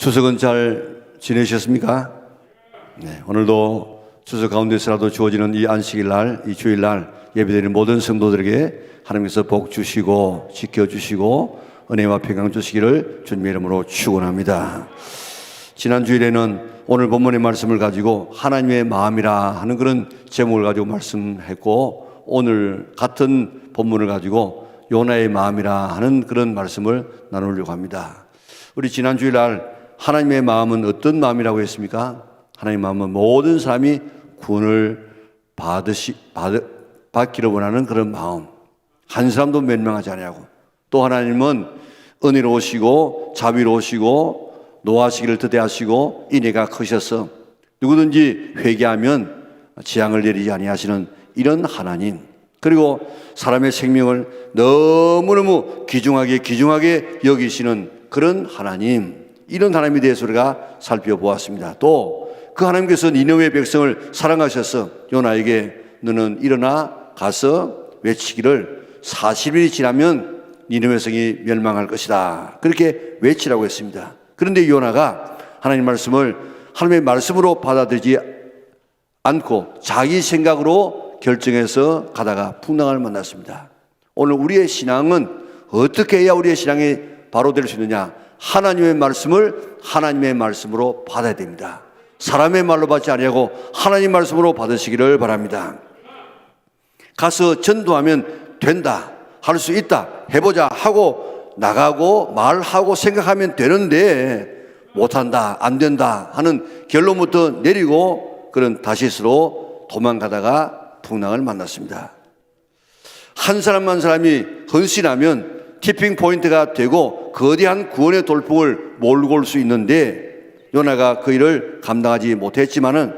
추석은 잘 지내셨습니까? 네, 오늘도 추석 가운데서라도 주어지는 이 안식일 날, 이 주일날 예배드리는 모든 성도들에게 하나님께서 복 주시고 지켜주시고 은혜와 평강 주시기를 주님의 이름으로 축원합니다. 지난 주일에는 오늘 본문의 말씀을 가지고 하나님의 마음이라 하는 그런 제목을 가지고 말씀했고, 오늘 같은 본문을 가지고 요나의 마음이라 하는 그런 말씀을 나누려고 합니다. 우리 지난 주일날 하나님의 마음은 어떤 마음이라고 했습니까? 하나님의 마음은 모든 사람이 구원을 받기를 원하는 그런 마음, 한 사람도 멸망하지 아니하고, 또 하나님은 은혜로우시고 자비로우시고 노하시기를 더대하시고 인애가 크셔서 누구든지 회개하면 재앙을 내리지 아니하시는 이런 하나님, 그리고 사람의 생명을 너무너무 귀중하게 여기시는 그런 하나님, 이런 하나님에 대해서 우리가 살펴보았습니다. 또 그 하나님께서 니느웨 백성을 사랑하셔서 요나에게 너는 일어나 가서 외치기를 40일이 지나면 니느웨 성이 멸망할 것이다, 그렇게 외치라고 했습니다. 그런데 요나가 하나님 말씀을 하나님의 말씀으로 받아들이지 않고 자기 생각으로 결정해서 가다가 풍랑을 만났습니다. 오늘 우리의 신앙은 어떻게 해야 우리의 신앙이 바로 될 수 있느냐? 하나님의 말씀을 하나님의 말씀으로 받아야 됩니다. 사람의 말로 받지 아니하고 하나님 말씀으로 받으시기를 바랍니다. 가서 전도하면 된다, 할 수 있다, 해보자 하고 나가고 말하고 생각하면 되는데 못한다, 안 된다 하는 결론부터 내리고 그런 다시스로 도망가다가 풍랑을 만났습니다. 한 사람 한 사람이 헌신하면 티핑 포인트가 되고 거대한 구원의 돌풍을 몰고 올 수 있는데, 요나가 그 일을 감당하지 못했지만은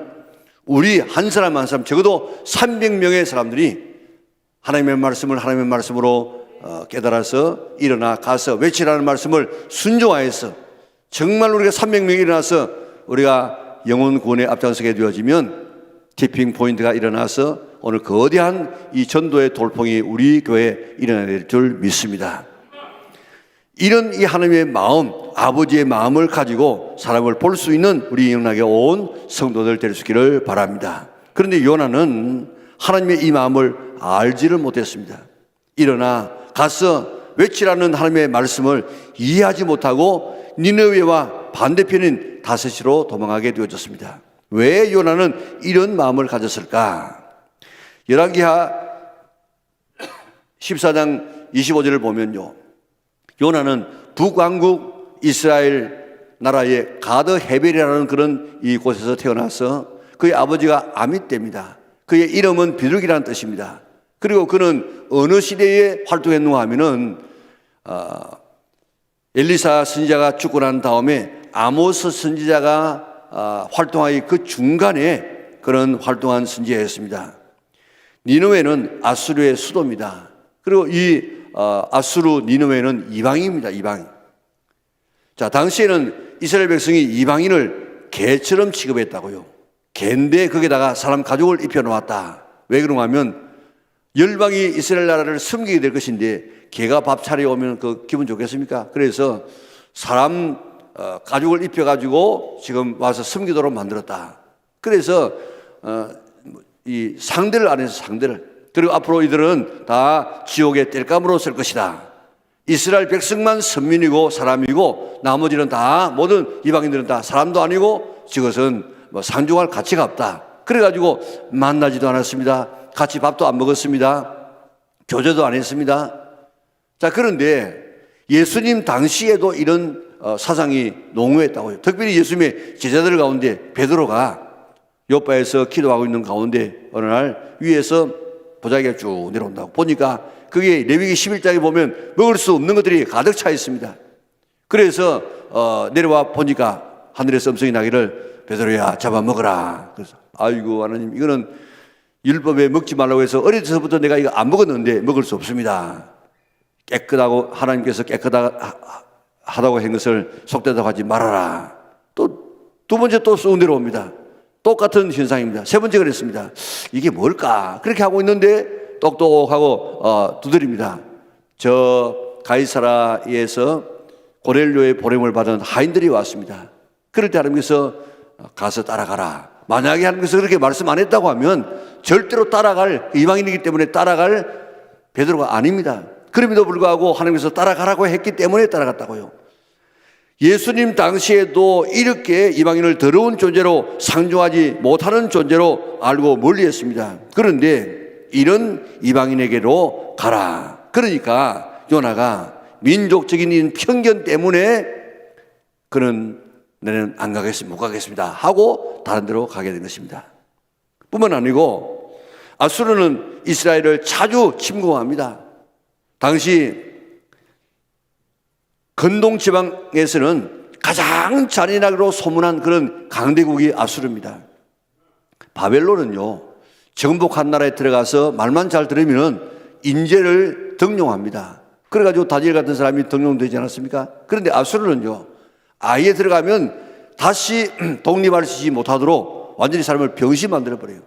우리 한 사람 한 사람, 적어도 300명의 사람들이 하나님의 말씀을 하나님의 말씀으로 깨달아서 일어나 가서 외치라는 말씀을 순종하여서 정말 우리가 300명이 일어나서 우리가 영혼 구원에 앞장서게 되어지면 티핑 포인트가 일어나서 오늘 거대한 이 전도의 돌풍이 우리 교회에 일어나야 될 줄 믿습니다. 이런 이 하나님의 마음, 아버지의 마음을 가지고 사람을 볼 수 있는 우리 영락에 온 성도들 될 수 있기를 바랍니다. 그런데 요나는 하나님의 이 마음을 알지를 못했습니다. 일어나 가서 외치라는 하나님의 말씀을 이해하지 못하고 니느웨와 반대편인 다셋으로 도망하게 되어졌습니다. 왜 요나는 이런 마음을 가졌을까? 열왕기하 14장 25절을 보면요, 요나는 북왕국 이스라엘 나라의 가드 헤벨이라는 그런 이곳에서 태어나서 그의 아버지가 아밋대입니다. 그의 이름은 비둘기라는 뜻입니다. 그리고 그는 어느 시대에 활동했는가 하면은 엘리사 선지자가 죽고 난 다음에 아모스 선지자가 활동하기 그 중간에 그런 활동한 선지자였습니다. 니느웨는 아수르의 수도입니다. 그리고 이 아수르 니느웨는 이방인입니다. 이방인. 자, 당시에는 이스라엘 백성이 이방인을 개처럼 취급했다고요. 개인데 거기다가 사람 가죽을 입혀놓았다. 왜 그런가 하면 열방이 이스라엘 나라를 섬기게 될 것인데 개가 밥 차려오면 그 기분 좋겠습니까? 그래서 사람 가죽을 입혀가지고 지금 와서 섬기도록 만들었다. 그래서 이 상대를 안 해서 상대를, 그리고 앞으로 이들은 다 지옥의 땔감으로 쓸 것이다. 이스라엘 백성만 선민이고 사람이고 나머지는 다, 모든 이방인들은 다 사람도 아니고 저것은 상종할 가치가 없다. 그래가지고 만나지도 않았습니다. 같이 밥도 안 먹었습니다. 교제도 안 했습니다. 자, 그런데 예수님 당시에도 이런 사상이 농후했다고요. 특별히 예수님의 제자들 가운데 베드로가 요바에서 기도하고 있는 가운데 어느 날 위에서 보자기가 쭉 내려온다고 보니까 그게 레위기 11장에 보면 먹을 수 없는 것들이 가득 차 있습니다. 그래서 내려와 보니까 하늘에서 음성이 나기를 베드로야 잡아 먹어라. 그래서 아이고 하나님, 이거는 율법에 먹지 말라고 해서 어릴 때부터 내가 이거 안 먹었는데 먹을 수 없습니다. 깨끗하고 하나님께서 깨끗하다고 한 것을 속되다고 하지 말아라. 또 두 번째 또 쑥 내려옵니다. 똑같은 현상입니다. 세 번째 그랬습니다. 이게 뭘까? 그렇게 하고 있는데 똑똑하고 두드립니다. 저 가이사라에서 고넬료의 보냄을 받은 하인들이 왔습니다. 그럴 때 하나님께서 가서 따라가라. 만약에 하나님께서 그렇게 말씀 안 했다고 하면 절대로 따라갈, 이방인이기 때문에 따라갈 베드로가 아닙니다. 그럼에도 불구하고 하나님께서 따라가라고 했기 때문에 따라갔다고요. 예수님 당시에도 이렇게 이방인을 더러운 존재로 상종하지 못하는 존재로 알고 멀리했습니다. 그런데 이런 이방인에게로 가라. 그러니까 요나가 민족적인 편견 때문에 그는 나는 안 가겠습니다, 못 가겠습니다 하고 다른 데로 가게 된 것입니다. 뿐만 아니고 아수르는 이스라엘을 자주 침공합니다. 당시 근동 지방에서는 가장 잔인하기로 소문한 그런 강대국이 아수르입니다. 바벨론은요, 정복한 나라에 들어가서 말만 잘 들으면 인재를 등용합니다. 그래가지고 다니엘 같은 사람이 등용되지 않았습니까? 그런데 아수르는요, 아예 들어가면 다시 독립할 수 있지 못하도록 완전히 사람을 병신 만들어버려요.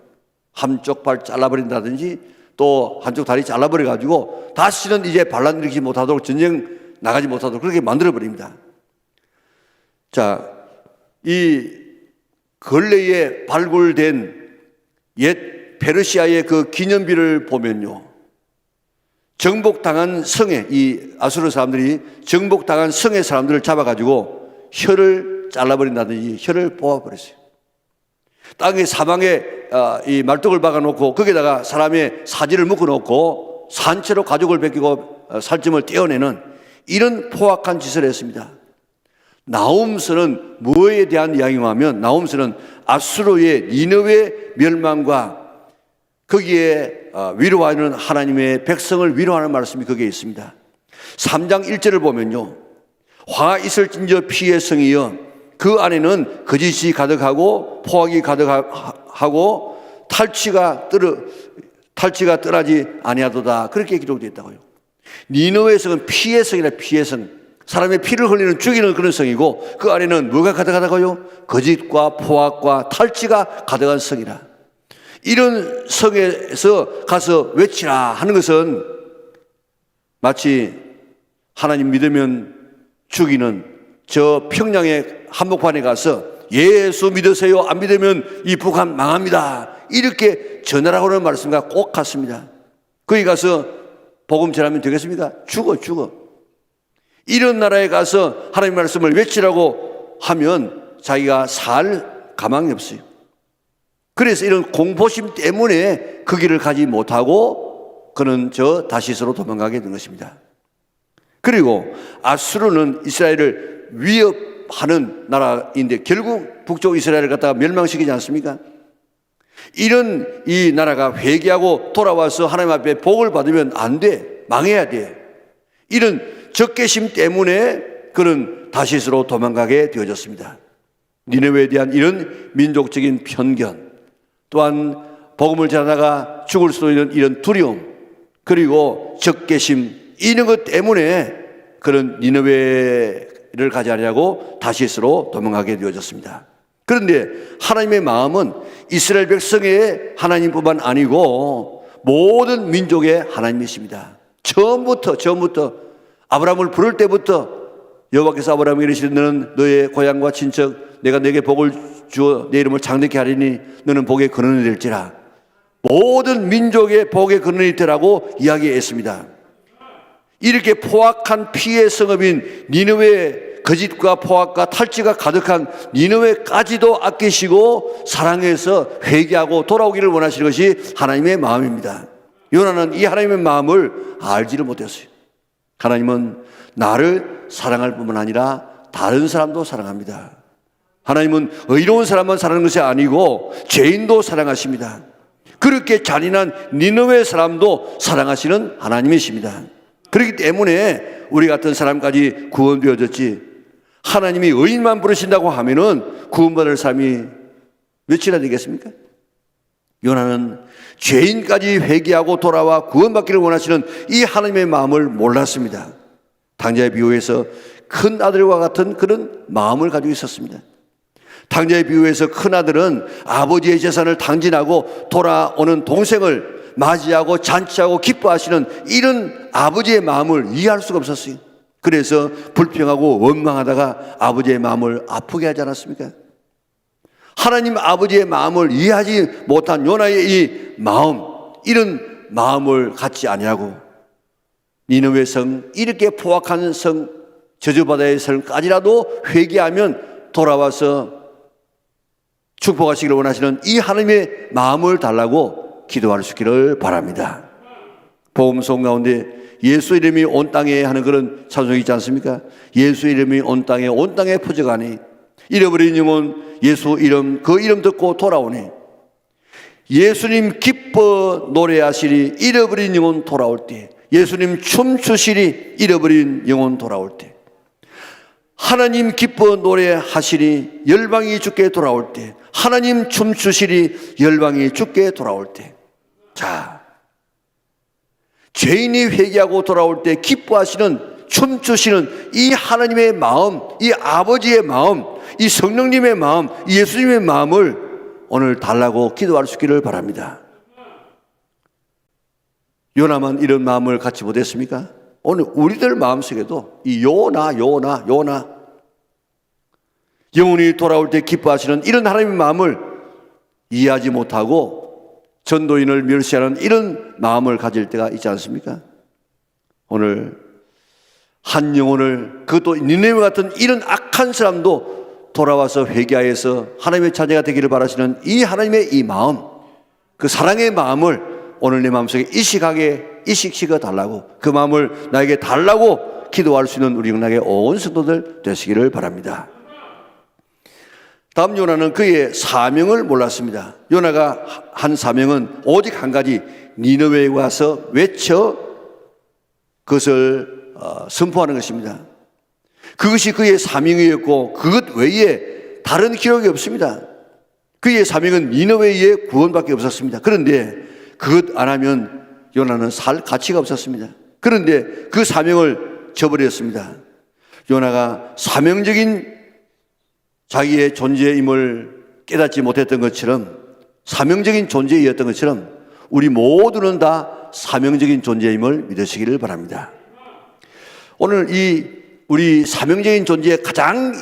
한쪽 발 잘라버린다든지 또 한쪽 다리 잘라버려가지고 다시는 이제 반란 일으키지 못하도록, 전쟁 나가지 못하도록 그렇게 만들어버립니다. 자, 이 근래에 발굴된 옛 페르시아의 그 기념비를 보면요, 정복당한 성에, 이 아수르 사람들이 정복당한 성의 사람들을 잡아가지고 혀를 잘라버린다든지 혀를 뽑아버렸어요. 땅에 사방에 이 말뚝을 박아놓고 거기다가 사람의 사지를 묶어놓고 산채로 가죽을 벗기고 살점을 떼어내는 이런 포악한 짓을 했습니다. 나훔서는 무엇에 대한 이야기냐면, 나훔서는 아수르의 니느웨 멸망과 거기에 위로하는 하나님의 백성을 위로하는 말씀이 거기에 있습니다. 3장 1절을 보면요, 화가 있을진저 피의 성이여 그 안에는 거짓이 가득하고 포악이 가득하고 탈취가 떠나지 아니하도다, 그렇게 기록되어 있다고요. 니느웨 성은 피의 성이라, 피의 성, 사람의 피를 흘리는 죽이는 그런 성이고 그 안에는 뭐가 가득하다고요? 거짓과 포악과 탈취가 가득한 성이라. 이런 성에서 가서 외치라 하는 것은 마치 하나님 믿으면 죽이는 저 평양의 한복판에 가서 예수 믿으세요, 안 믿으면 이 북한 망합니다, 이렇게 전하라고 하는 말씀과 꼭 같습니다. 거기 가서 복음 전하면 되겠습니까? 죽어. 이런 나라에 가서 하나님 말씀을 외치라고 하면 자기가 살 가망이 없어요. 그래서 이런 공포심 때문에 그 길을 가지 못하고 그는 저 다시스로 도망가게 된 것입니다. 그리고 아수르는 이스라엘을 위협하는 나라인데 결국 북쪽 이스라엘을 갖다가 멸망시키지 않습니까? 이런 이 나라가 회개하고 돌아와서 하나님 앞에 복을 받으면 안 돼, 망해야 돼. 이런 적개심 때문에 그는 다시스로 도망가게 되어졌습니다. 니느웨에 대한 이런 민족적인 편견, 또한 복음을 전하다가 죽을 수도 있는 이런 두려움, 그리고 적개심, 이런 것 때문에 그는 니느웨를 가지 않으려고 다시스로 도망가게 되어졌습니다. 그런데 하나님의 마음은 이스라엘 백성의 하나님뿐만 아니고 모든 민족의 하나님이십니다. 처음부터 아브라함을 부를 때부터 여호와께서 아브라함에게 이르시되 너는 너의 고향과 친척 내가 내게 복을 주어 내 이름을 장대케 하리니 너는 복의 근원이 될지라. 모든 민족의 복의 근원이 되라고 이야기했습니다. 이렇게 포악한 피의 성읍인 니느웨, 거짓과 포악과 탈취가 가득한 니느웨까지도 아끼시고 사랑해서 회개하고 돌아오기를 원하시는 것이 하나님의 마음입니다. 요나는 이 하나님의 마음을 알지를 못했어요. 하나님은 나를 사랑할 뿐만 아니라 다른 사람도 사랑합니다. 하나님은 의로운 사람만 사랑하는 것이 아니고 죄인도 사랑하십니다. 그렇게 잔인한 니느웨 사람도 사랑하시는 하나님이십니다. 그렇기 때문에 우리 같은 사람까지 구원되어졌지, 하나님이 의인만 부르신다고 하면은 구원받을 사람이 몇이나 되겠습니까? 요나는 죄인까지 회개하고 돌아와 구원받기를 원하시는 이 하나님의 마음을 몰랐습니다. 탕자의 비유에서 큰 아들과 같은 그런 마음을 가지고 있었습니다. 탕자의 비유에서 큰 아들은 아버지의 재산을 탕진하고 돌아오는 동생을 맞이하고 잔치하고 기뻐하시는 이런 아버지의 마음을 이해할 수가 없었어요. 그래서 불평하고 원망하다가 아버지의 마음을 아프게 하지 않았습니까? 하나님 아버지의 마음을 이해하지 못한 요나의 이 마음, 이런 마음을 갖지 아니하고 니느웨 성, 이렇게 포악한 성, 저주바다의 성까지라도 회개하면 돌아와서 축복하시기를 원하시는 이 하나님의 마음을 달라고 기도할 수 있기를 바랍니다. 복음송 가운데 예수 이름이 온 땅에 하는 그런 찬송이 있지 않습니까? 예수 이름이 온 땅에 퍼져가니 잃어버린 영혼 예수 이름, 그 이름 듣고 돌아오니 예수님 기뻐 노래하시리 잃어버린 영혼 돌아올 때, 예수님 춤추시리 잃어버린 영혼 돌아올 때, 하나님 기뻐 노래하시리 열방이 주께 돌아올 때, 하나님 춤추시리 열방이 주께 돌아올 때. 자, 죄인이 회개하고 돌아올 때 기뻐하시는, 춤추시는 이 하나님의 마음, 이 아버지의 마음, 이 성령님의 마음, 이 예수님의 마음을 오늘 달라고 기도할 수 있기를 바랍니다. 요나만 이런 마음을 갖지 못했습니까? 오늘 우리들 마음속에도 이 요나 영혼이 돌아올 때 기뻐하시는 이런 하나님의 마음을 이해하지 못하고 전도인을 멸시하는 이런 마음을 가질 때가 있지 않습니까? 오늘 한 영혼을, 그것도 니네와 같은 이런 악한 사람도 돌아와서 회개하여서 하나님의 자녀가 되기를 바라시는 이 하나님의 이 마음, 그 사랑의 마음을 오늘 내 마음속에 이식시켜 달라고, 그 마음을 나에게 달라고 기도할 수 있는 우리 영락의 온 성도들 되시기를 바랍니다. 다음 요나는 그의 사명을 몰랐습니다. 요나가 한 사명은 오직 한 가지, 니느웨에 와서 외쳐 그것을 선포하는 것입니다. 그것이 그의 사명이었고 그것 외에 다른 기록이 없습니다. 그의 사명은 니느웨의 구원밖에 없었습니다. 그런데 그것 안 하면 요나는 살 가치가 없었습니다. 그런데 그 사명을 저버렸습니다. 요나가 사명적인 자기의 존재임을 깨닫지 못했던 것처럼, 사명적인 존재이었던 것처럼 우리 모두는 다 사명적인 존재임을 믿으시기를 바랍니다. 오늘 우리 사명적인 존재의 가장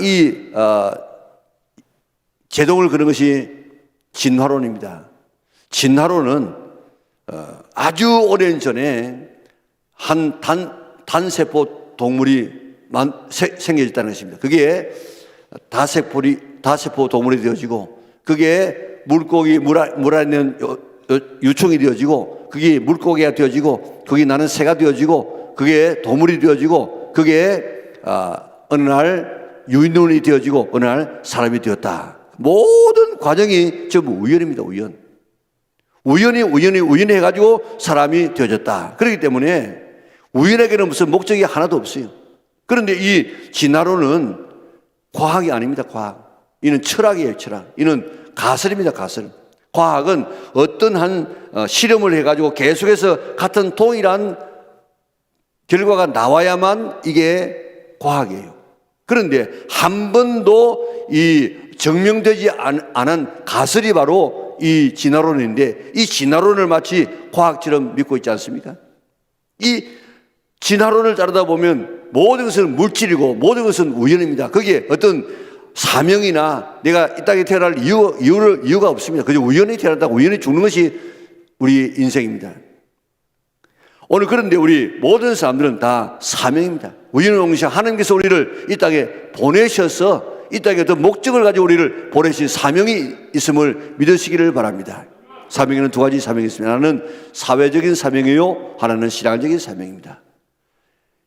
제동을 거는 것이 진화론입니다. 진화론은 아주 오랜 전에 한 단세포 동물이 생겨졌다는 것입니다. 그게 다세포 동물이 되어지고, 그게 물고기, 물 안에 있는 유충이 되어지고, 그게 물고기가 되어지고, 거기 나는 새가 되어지고, 그게 동물이 되어지고, 그게 어느 날 유인원이 되어지고 어느 날 사람이 되었다. 모든 과정이 전부 우연입니다. 우연히 해가지고 사람이 되어졌다. 그렇기 때문에 우연에게는 무슨 목적이 하나도 없어요. 그런데 이 진화론은 과학이 아닙니다. 과학. 이는 철학이에요. 철학. 이는 가설입니다. 가설. 과학은 어떤 한 실험을 해가지고 계속해서 같은 동일한 결과가 나와야만 이게 과학이에요. 그런데 한 번도 이 증명되지 않은 가설이 바로 이 진화론인데, 이 진화론을 마치 과학처럼 믿고 있지 않습니까? 이 진화론을 따르다 보면 모든 것은 물질이고 모든 것은 우연입니다. 거기에 어떤 사명이나 내가 이 땅에 태어날 이유가 없습니다. 그저 우연히 태어났다고 우연히 죽는 것이 우리 인생입니다. 오늘 그런데 우리 모든 사람들은 다 사명입니다. 우연공시 하나님께서 우리를 이 땅에 보내셔서 이 땅에 어떤 목적을 가지고 우리를 보내신 사명이 있음을 믿으시기를 바랍니다. 사명에는 두 가지 사명이 있습니다. 하나는 사회적인 사명이요, 하나는 신앙적인 사명입니다.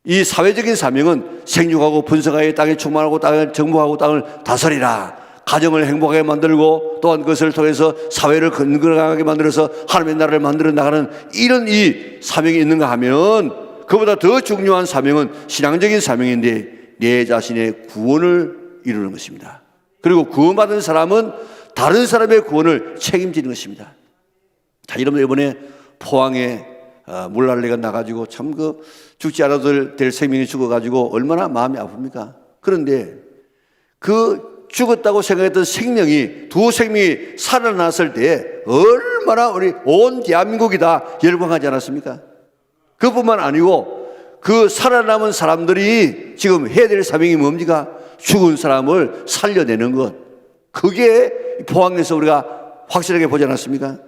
이 사회적인 사명은 생육하고 분성하여 땅에 충만하고 땅을 정복하고 땅을 다스리라, 가정을 행복하게 만들고 또한 그것을 통해서 사회를 건강하게 만들어서 하나님의 나라를 만들어 나가는 이런 이 사명이 있는가 하면, 그보다 더 중요한 사명은 신앙적인 사명인데 내 자신의 구원을 이루는 것입니다. 그리고 구원받은 사람은 다른 사람의 구원을 책임지는 것입니다. 자, 여러분 이번에 포항에 물난리가 나가지고 참 죽지 않아도 될 생명이 죽어가지고 얼마나 마음이 아픕니까? 그런데 그 죽었다고 생각했던 생명이, 두 생명이 살아났을 때 얼마나 우리 온 대한민국이 다 열광하지 않았습니까? 그뿐만 아니고 그 살아남은 사람들이 지금 해야 될 사명이 뭡니까? 죽은 사람을 살려내는 것. 그게 포항에서 우리가 확실하게 보지 않았습니까?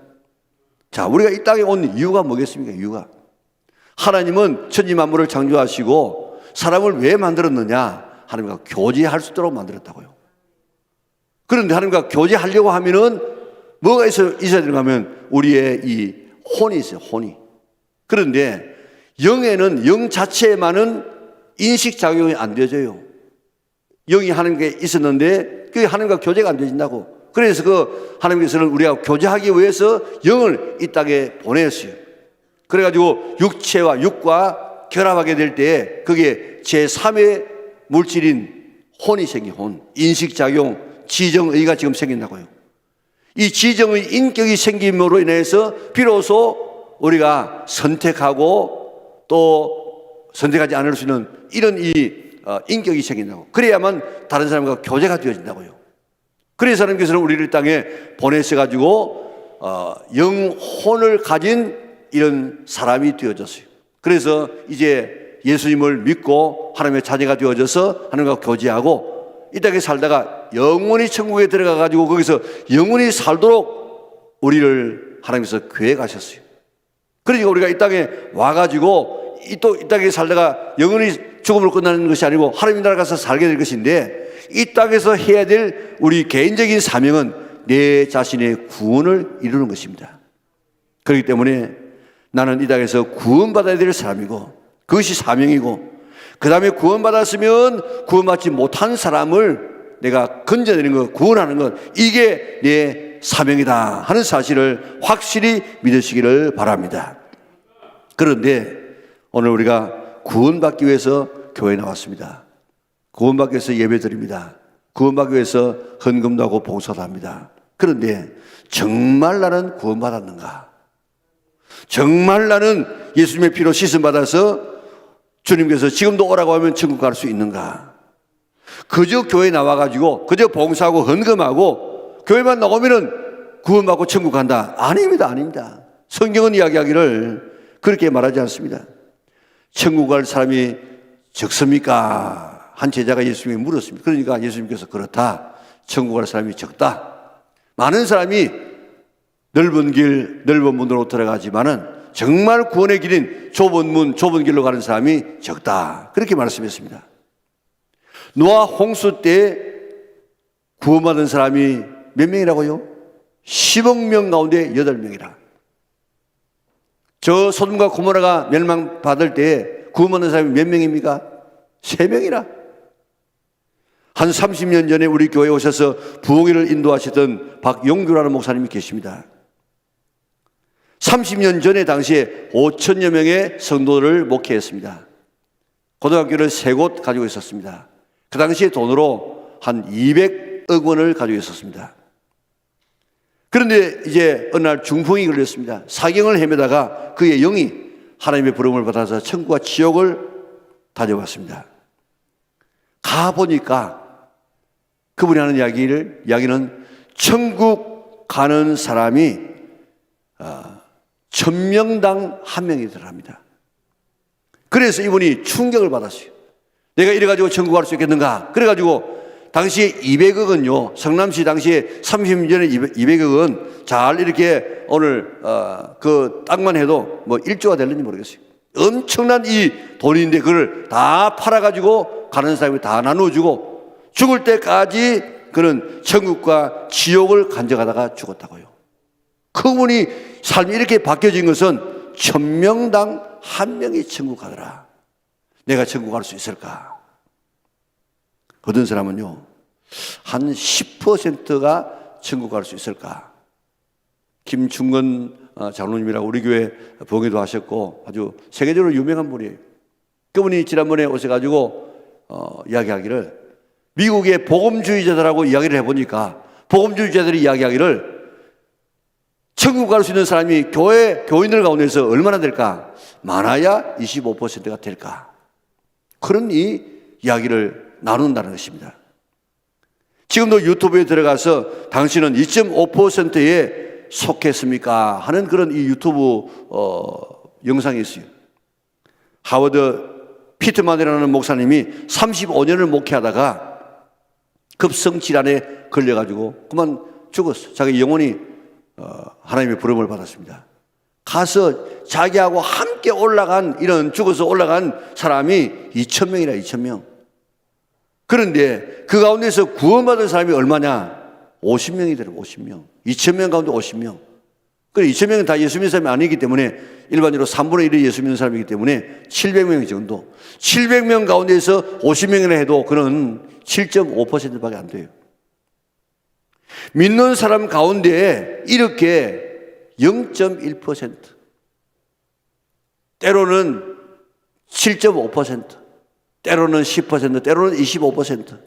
자, 우리가 이 땅에 온 이유가 뭐겠습니까? 이유가 하나님은 천지 만물을 창조하시고 사람을 왜 만들었느냐? 하나님과 교제할 수 있도록 만들었다고요. 그런데 하나님과 교제하려고 하면은 뭐가 있어야 되는가 하면 우리의 이 혼이 있어요. 혼이. 그런데 영에는 영 자체에만은 인식작용이 안 되어져요. 영이 하나님께 있었는데 그게 하나님과 교제가 안 되어진다고. 그래서 그 하나님께서는 우리가 교제하기 위해서 영을 이 땅에 보내었어요. 그래가지고 육체와 육과 결합하게 될 때 그게 제3의 물질인 혼이 생긴 혼. 인식작용, 지정의가 지금 생긴다고요. 이 지정의 인격이 생김으로 인해서 비로소 우리가 선택하고 또 선택하지 않을 수 있는 이런 인격이 생긴다고. 그래야만 다른 사람과 교제가 되어진다고요. 그래서 하나님께서는 우리를 땅에 보내셔가지고 영혼을 가진 이런 사람이 되어졌어요. 그래서 이제 예수님을 믿고 하나님의 자녀가 되어져서 하나님과 교제하고 이 땅에 살다가 영원히 천국에 들어가가지고 거기서 영원히 살도록 우리를 하나님께서 계획하셨어요. 그러니까 우리가 이 땅에 와가지고 또 이 땅에 살다가 영원히 죽음으로 끝나는 것이 아니고 하나님 나라 가서 살게 될 것인데 이 땅에서 해야 될 우리 개인적인 사명은 내 자신의 구원을 이루는 것입니다. 그렇기 때문에 나는 이 땅에서 구원받아야 될 사람이고 그것이 사명이고 그 다음에 구원받았으면 구원받지 못한 사람을 내가 건져내는 것, 구원하는 것, 이게 내 사명이다 하는 사실을 확실히 믿으시기를 바랍니다. 그런데 오늘 우리가 구원받기 위해서 교회에 나왔습니다. 구원받기 위해서 예배드립니다. 구원받기 위해서 헌금도 하고 봉사도 합니다. 그런데 정말 나는 구원받았는가? 정말 나는 예수님의 피로 씻음받아서 주님께서 지금도 오라고 하면 천국 갈 수 있는가? 그저 교회에 나와가지고 그저 봉사하고 헌금하고 교회만 나오면은 구원받고 천국 간다. 아닙니다. 아닙니다. 성경은 이야기하기를 그렇게 말하지 않습니다. 천국 갈 사람이 적습니까? 한 제자가 예수님에게 물었습니다. 그러니까 예수님께서 그렇다. 천국 갈 사람이 적다. 많은 사람이 넓은 길, 넓은 문으로 들어가지만은 정말 구원의 길인 좁은 문, 좁은 길로 가는 사람이 적다. 그렇게 말씀했습니다. 노아 홍수 때 구원받은 사람이 몇 명이라고요? 10억 명 가운데 8명이라. 저 소돔과 고모라가 멸망받을 때 구원받은 사람이 몇 명입니까? 3명이라. 한 30년 전에 우리 교회에 오셔서 부흥회를 인도하시던 박용규라는 목사님이 계십니다. 30년 전에 당시에 5천여 명의 성도를 목회했습니다. 고등학교를 3곳 가지고 있었습니다. 그 당시에 돈으로 한 200억 원을 가지고 있었습니다. 그런데 이제 어느 날 중풍이 걸렸습니다. 사경을 헤매다가 그의 영이 하나님의 부름을 받아서 천국과 지옥을 다녀왔습니다. 가보니까 그분이 하는 이야기는 천국 가는 사람이 1000명당 1명이 들어갑니다. 그래서 이분이 충격을 받았어요. 내가 이래가지고 천국 갈 수 있겠는가? 그래가지고 당시에 200억은요, 성남시 당시에 30년 전에 200억은 잘 이렇게 오늘 그 땅만 해도 뭐 1조가 될는지 모르겠어요. 엄청난 이 돈인데 그걸 다 팔아가지고 가는 사람이 다 나눠주고 죽을 때까지 그는 천국과 지옥을 간증하다가 죽었다고요. 그분이 삶이 이렇게 바뀌어진 것은 1000명당 1명이 천국 가더라. 내가 천국 갈 수 있을까? 어떤 사람은요, 한 10%가 천국 갈 수 있을까? 김충건 장로님이라고 우리 교회 봉회도 하셨고 아주 세계적으로 유명한 분이에요. 그분이 지난번에 오셔가지고 이야기하기를 미국의 복음주의자들하고 이야기를 해보니까 복음주의자들이 이야기하기를 천국 갈 수 있는 사람이 교인들 가운데서 얼마나 될까? 많아야 25%가 될까? 그런 이 이야기를 나눈다는 것입니다. 지금도 유튜브에 들어가서 당신은 2.5%에 속했습니까? 하는 그런 이 유튜브 영상이 있어요. 하워드 피트만이라는 목사님이 35년을 목회하다가 급성 질환에 걸려가지고 그만 죽었어. 자기 영혼이 하나님의 부름을 받았습니다. 가서 자기하고 함께 올라간, 이런 죽어서 올라간 사람이 2,000명이라 2,000명. 그런데 그 가운데서 구원받은 사람이 얼마냐? 50명이더라고. 50명. 2,000명 가운데 50명. 그래 2,000명은 다 예수 믿는 사람이 아니기 때문에 일반적으로 3분의 1이 예수 믿는 사람이기 때문에 700명 정도. 700명 가운데서 50명이나 해도 그는 7.5%밖에 안 돼요. 믿는 사람 가운데 이렇게 0.1%, 때로는 7.5%, 때로는 10%, 때로는 25%.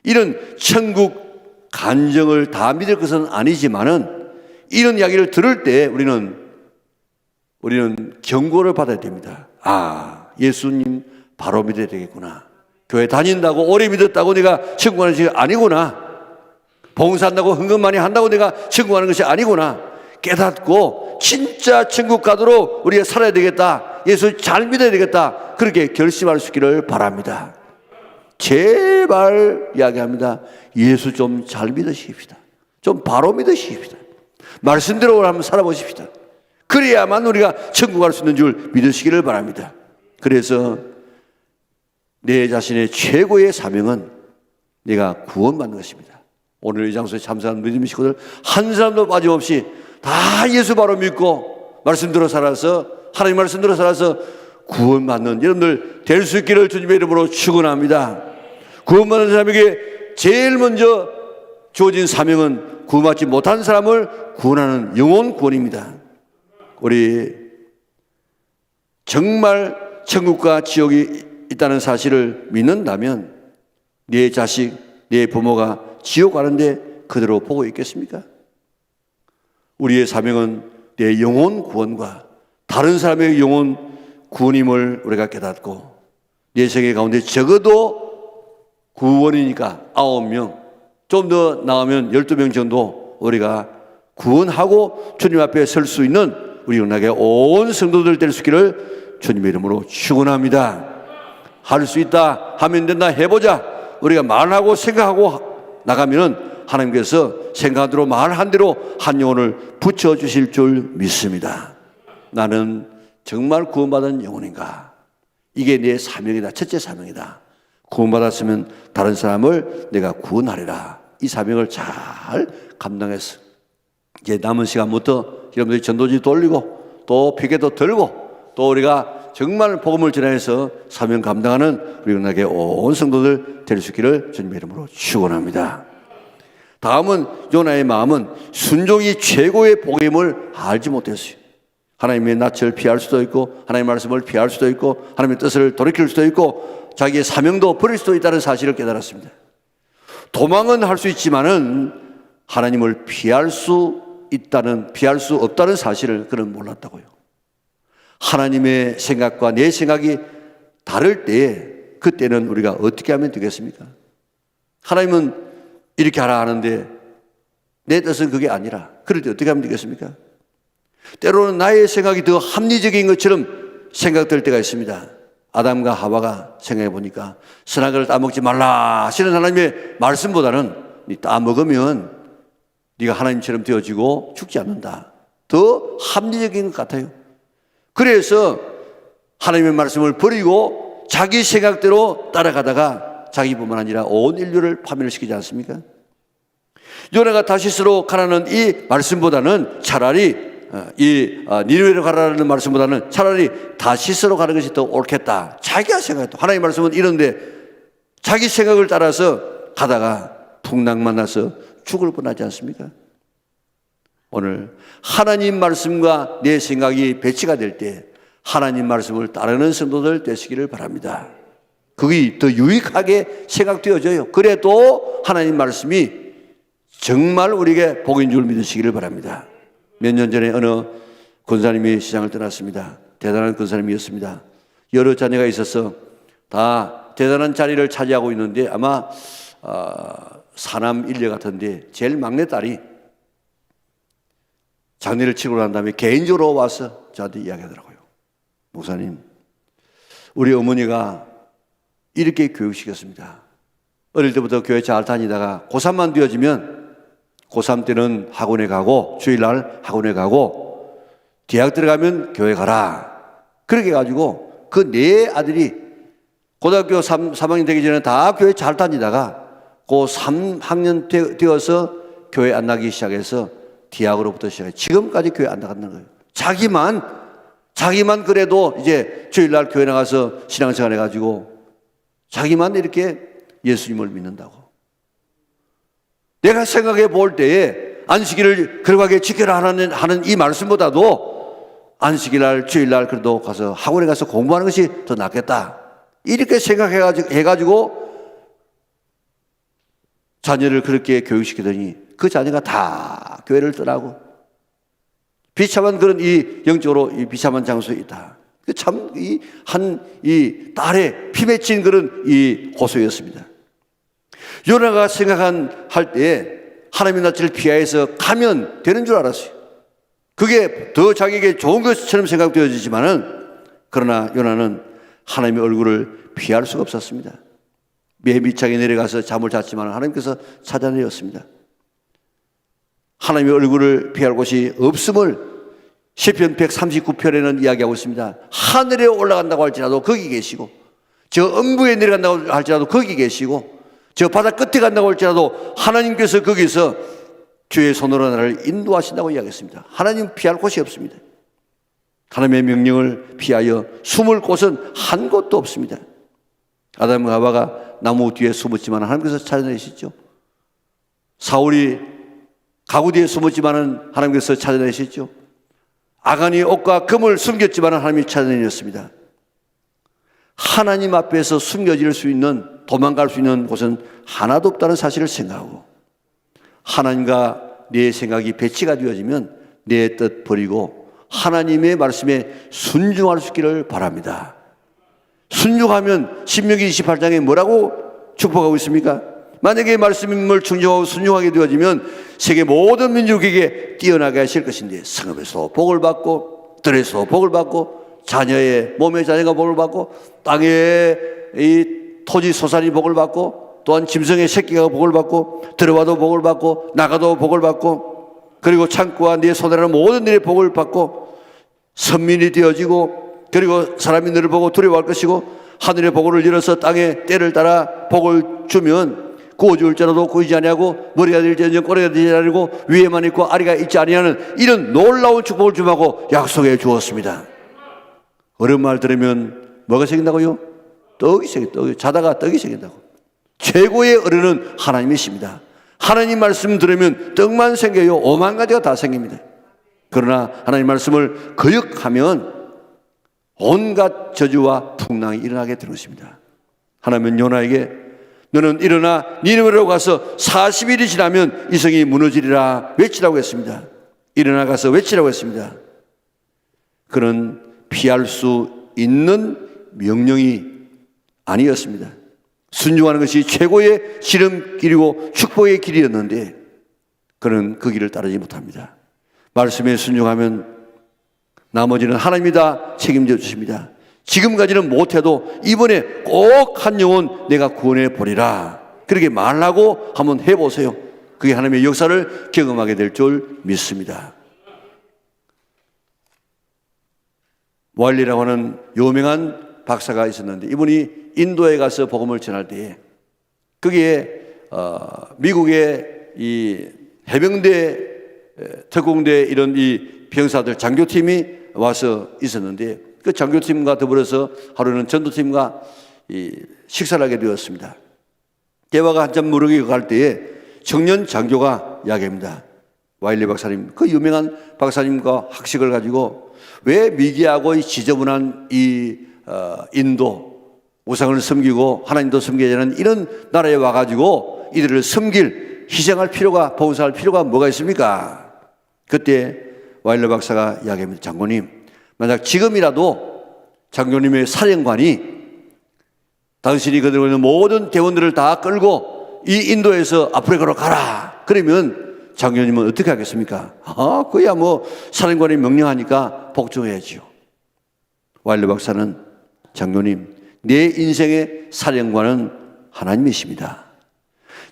이런 천국 간정을 다 믿을 것은 아니지만은 이런 이야기를 들을 때 우리는 경고를 받아야 됩니다. 아, 예수님 바로 믿어야 되겠구나. 교회 다닌다고 오래 믿었다고 내가 천국하는 것이 아니구나. 봉사한다고 헌금 많이 한다고 내가 천국하는 것이 아니구나. 깨닫고 진짜 천국 가도록 우리가 살아야 되겠다. 예수 잘 믿어야 되겠다. 그렇게 결심할 수 있기를 바랍니다. 제발 이야기합니다. 예수 좀 잘 믿으십시다. 좀 바로 믿으십시다. 말씀대로 한번 살아보십시다. 그래야만 우리가 천국 갈 수 있는 줄 믿으시기를 바랍니다. 그래서 내 자신의 최고의 사명은 내가 구원받는 것입니다. 오늘 이 장소에 참석한 믿음의 식구들 한 사람도 빠짐없이 다 예수 바로 믿고 말씀대로 살아서, 하나님 말씀대로 살아서 구원받는 여러분들 될 수 있기를 주님의 이름으로 축원합니다. 구원받는 사람에게 제일 먼저 주어진 사명은 구원받지 못한 사람을 구원하는 영혼 구원입니다. 우리 정말 천국과 지옥이 있다는 사실을 믿는다면 네 자식, 네 부모가 지옥 가는데 그대로 보고 있겠습니까? 우리의 사명은 내 영혼 구원과 다른 사람의 영혼 구원임을 우리가 깨닫고 내 생애 가운데 적어도 구원이니까 9명, 좀 더 나오면 12명 정도 우리가 구원하고 주님 앞에 설 수 있는 우리 은하계 온 성도들 될 수 있기를 주님의 이름으로 축원합니다. 할 수 있다, 하면 된다, 해보자. 우리가 말하고 생각하고 나가면은 하나님께서 생각한 대로 말한 대로 한 영혼을 붙여주실 줄 믿습니다. 나는 정말 구원받은 영혼인가? 이게 내 사명이다. 첫째 사명이다. 구원받았으면 다른 사람을 내가 구원하리라. 이 사명을 잘 감당했어. 이제 남은 시간부터 여러분들이 전도지 돌리고 또 피켓도 들고 또 우리가 정말 복음을 전해서 사명 감당하는 우리 은하계 온 성도들 될 수 있기를 주님의 이름으로 축원합니다. 다음은 요나의 마음은 순종이 최고의 복임을 알지 못했어요. 하나님의 낯을 피할 수도 있고 하나님의 말씀을 피할 수도 있고 하나님의 뜻을 돌이킬 수도 있고 자기의 사명도 버릴 수도 있다는 사실을 깨달았습니다. 도망은 할 수 있지만은 하나님을 피할 수 없다는 사실을 그는 몰랐다고요. 하나님의 생각과 내 생각이 다를 때에 그때는 우리가 어떻게 하면 되겠습니까? 하나님은 이렇게 하라 하는데 내 뜻은 그게 아니라 그럴 때 어떻게 하면 되겠습니까? 때로는 나의 생각이 더 합리적인 것처럼 생각될 때가 있습니다. 아담과 하와가 생각해 보니까 선악과를 따먹지 말라 하시는 하나님의 말씀보다는 네 따먹으면 네가 하나님처럼 되어지고 죽지 않는다. 더 합리적인 것 같아요. 그래서 하나님의 말씀을 버리고 자기 생각대로 따라가다가 자기뿐만 아니라 온 인류를 파멸을 시키지 않습니까? 요나가 다시스로 가라는 이 말씀보다는 차라리 니느웨로 가라는 말씀보다는 차라리 다시스로 가는 것이 더 옳겠다. 자기가 생각했다. 하나님의 말씀은 이런데 자기 생각을 따라서 가다가 풍랑 만나서 죽을 뻔하지 않습니까? 오늘 하나님 말씀과 내 생각이 배치가 될 때 하나님 말씀을 따르는 성도들 되시기를 바랍니다. 그게 더 유익하게 생각되어져요. 그래도 하나님 말씀이 정말 우리에게 복인 줄 믿으시기를 바랍니다. 몇 년 전에 어느 권사님이 시장을 떠났습니다. 대단한 권사님이었습니다. 여러 자녀가 있어서 다 대단한 자리를 차지하고 있는데 아마 사남 일녀 같은데 제일 막내딸이 장례를 치고 난 다음에 개인적으로 와서 저한테 이야기하더라고요. 목사님, 우리 어머니가 이렇게 교육시켰습니다. 어릴 때부터 교회 잘 다니다가 고3만 되어지면 고3 때는 학원에 가고 주일날 학원에 가고 대학 들어가면 교회 가라. 그렇게 해가지고 그 네 아들이 고등학교 3학년 되기 전에 다 교회 잘 다니다가 고 3학년 되어서 교회 안 나기 시작해서 대학으로부터 시작해 지금까지 교회 안 나가는 거예요. 자기만 그래도 이제 주일날 교회 나가서 신앙생활 해가지고 자기만 이렇게 예수님을 믿는다고. 내가 생각해 볼 때에 안식일을 거룩하게 지켜라 하는 이 말씀보다도 안식일날 주일날 그래도 가서 학원에 가서 공부하는 것이 더 낫겠다. 이렇게 생각해가지고 자녀를 그렇게 교육시키더니 그 자녀가 다 교회를 떠나고 비참한 그런 이 영적으로 이 비참한 장소에 있다. 참 이 딸의 피 맺힌 그런 이 호소였습니다. 요나가 할 때에 하나님의 낯을 피하여서 가면 되는 줄 알았어요. 그게 더 자기에게 좋은 것처럼 생각되어지지만은 그러나 요나는 하나님의 얼굴을 피할 수가 없었습니다. 매미창에 내려가서 잠을 잤지만 하나님께서 찾아내었습니다. 하나님의 얼굴을 피할 곳이 없음을 시편 139편에는 이야기하고 있습니다. 하늘에 올라간다고 할지라도 거기 계시고 저 음부에 내려간다고 할지라도 거기 계시고 저 바다 끝에 간다고 할지라도 하나님께서 거기서 주의 손으로 나를 인도하신다고 이야기했습니다. 하나님 피할 곳이 없습니다. 하나님의 명령을 피하여 숨을 곳은 한 곳도 없습니다. 아담과 하와가 나무 뒤에 숨었지만 하나님께서 찾아내시죠. 사울이 가구 뒤에 숨었지만 하나님께서 찾아내시죠. 아간이 옷과 금을 숨겼지만 하나님이 찾아내셨습니다. 하나님 앞에서 숨겨질 수 있는 도망갈 수 있는 곳은 하나도 없다는 사실을 생각하고 하나님과 내 생각이 배치가 되어지면 내 뜻 버리고 하나님의 말씀에 순종할 수 있기를 바랍니다. 순종하면 신명기 28장에 뭐라고 축복하고 있습니까? 만약에 말씀을 충성하고 순종하게 되어지면 세계 모든 민족에게 뛰어나게 하실 것인데 성읍에서 복을 받고 들에서 복을 받고 자녀의 몸의 자녀가 복을 받고 땅의 이 토지 소산이 복을 받고 또한 짐승의 새끼가 복을 받고 들어와도 복을 받고 나가도 복을 받고 그리고 창고와 네 손에라는 모든 일에 복을 받고 선민이 되어지고 그리고 사람이 너를 보고 두려워할 것이고 하늘의 복을 열어서 땅의 때를 따라 복을 주면 구워줄 자라도 구이지 아니하고 머리가 될지언정 꼬리가 되지 아니하고 위에만 있고 아래가 있지 아니하는 이런 놀라운 축복을 주마고 약속해 주었습니다. 어려운 말 들으면 뭐가 생긴다고요? 떡이 자다가 떡이 생긴다고. 최고의 어른은 하나님이십니다. 하나님 말씀 들으면 떡만 생겨요. 5만 가지가 다 생깁니다. 그러나 하나님 말씀을 거역하면 온갖 저주와 풍랑이 일어나게 되는 것입니다. 하나님은 요나에게 너는 일어나 니느웨로 가서 40일이 지나면 이 성이 무너지리라 외치라고 했습니다. 일어나 가서 외치라고 했습니다. 그는 피할 수 있는 명령이 아니었습니다. 순종하는 것이 최고의 지름길이고 축복의 길이었는데 그는 그 길을 따르지 못합니다. 말씀에 순종하면 나머지는 하나님이 다 책임져 주십니다. 지금까지는 못해도 이번에 꼭 한 영혼 내가 구원해 보리라 그렇게 말하고 한번 해보세요. 그게 하나님의 역사를 경험하게 될 줄 믿습니다. 와일리라고 하는 유명한 박사가 있었는데 이분이 인도에 가서 복음을 전할 때에 거기에 미국의 이 해병대 특공대 이런 이 병사들 장교팀이 와서 있었는데 그 장교팀과 더불어서 하루는 전도팀과 이 식사를 하게 되었습니다. 대화가 한참 무르익어 갈 때에 청년 장교가 이야기합니다. 와일리 박사님, 그 유명한 박사님과 학식을 가지고 왜 미개하고 지저분한 이 인도 우상을 섬기고 하나님도 섬겨야 하는 이런 나라에 와가지고 이들을 섬길 희생할 필요가 봉사할 필요가 뭐가 있습니까? 그때 와일리 박사가 이야기합니다. 장로님, 만약 지금이라도 장로님의 사령관이 당신이 그들고 있는 모든 대원들을 다 끌고 이 인도에서 아프리카로 가라 그러면 장로님은 어떻게 하겠습니까? 그야 뭐 사령관이 명령하니까 복종해야지요. 와일리 박사는 장로님, 내 인생의 사령관은 하나님이십니다.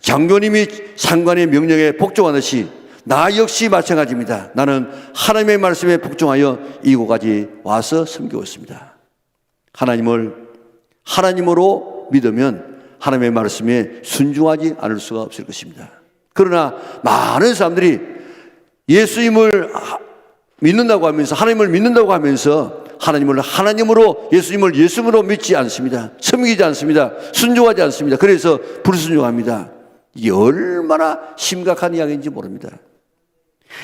장로님이 상관의 명령에 복종하듯이 나 역시 마찬가지입니다. 나는 하나님의 말씀에 복종하여 이곳까지 와서 섬기고 있습니다. 하나님을 하나님으로 믿으면 하나님의 말씀에 순종하지 않을 수가 없을 것입니다. 그러나 많은 사람들이 예수님을 믿는다고 하면서, 하나님을 믿는다고 하면서 하나님을 하나님으로, 예수님을 예수님으로 믿지 않습니다. 섬기지 않습니다. 순종하지 않습니다. 그래서 불순종합니다. 이게 얼마나 심각한 이야기인지 모릅니다.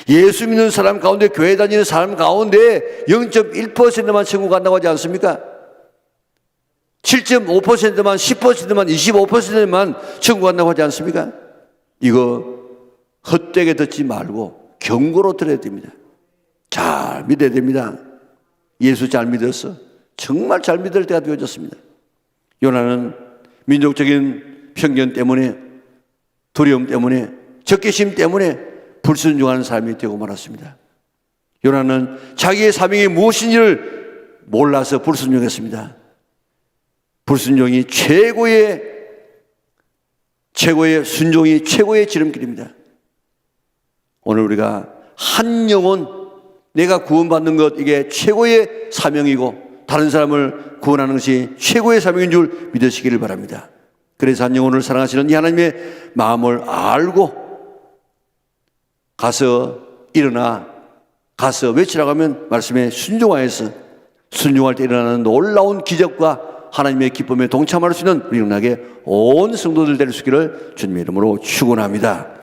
예수 믿는 사람 가운데, 교회 다니는 사람 가운데 0.1%만 천국 간다고 하지 않습니까? 7.5%만, 10%만, 25%만 천국 간다고 하지 않습니까? 이거 헛되게 듣지 말고 경고로 들어야 됩니다. 잘 믿어야 됩니다. 예수 잘 믿었어? 정말 잘 믿을 때가 되어졌습니다. 요나는 민족적인 편견 때문에, 두려움 때문에, 적개심 때문에 불순종하는 사람이 되고 말았습니다. 요나는 자기의 사명이 무엇인지를 몰라서 불순종했습니다. 불순종이 최고의 순종이 최고의 지름길입니다. 오늘 우리가 한 영혼, 내가 구원받는 것, 이게 최고의 사명이고 다른 사람을 구원하는 것이 최고의 사명인 줄 믿으시기를 바랍니다. 그래서 한 영혼을 사랑하시는 이 하나님의 마음을 알고 가서 외치라고 하면 말씀에 순종하여서 순종할 때 일어나는 놀라운 기적과 하나님의 기쁨에 동참할 수 있는 우리 영락의 온 성도들 될 수 있기를 주님의 이름으로 축원합니다.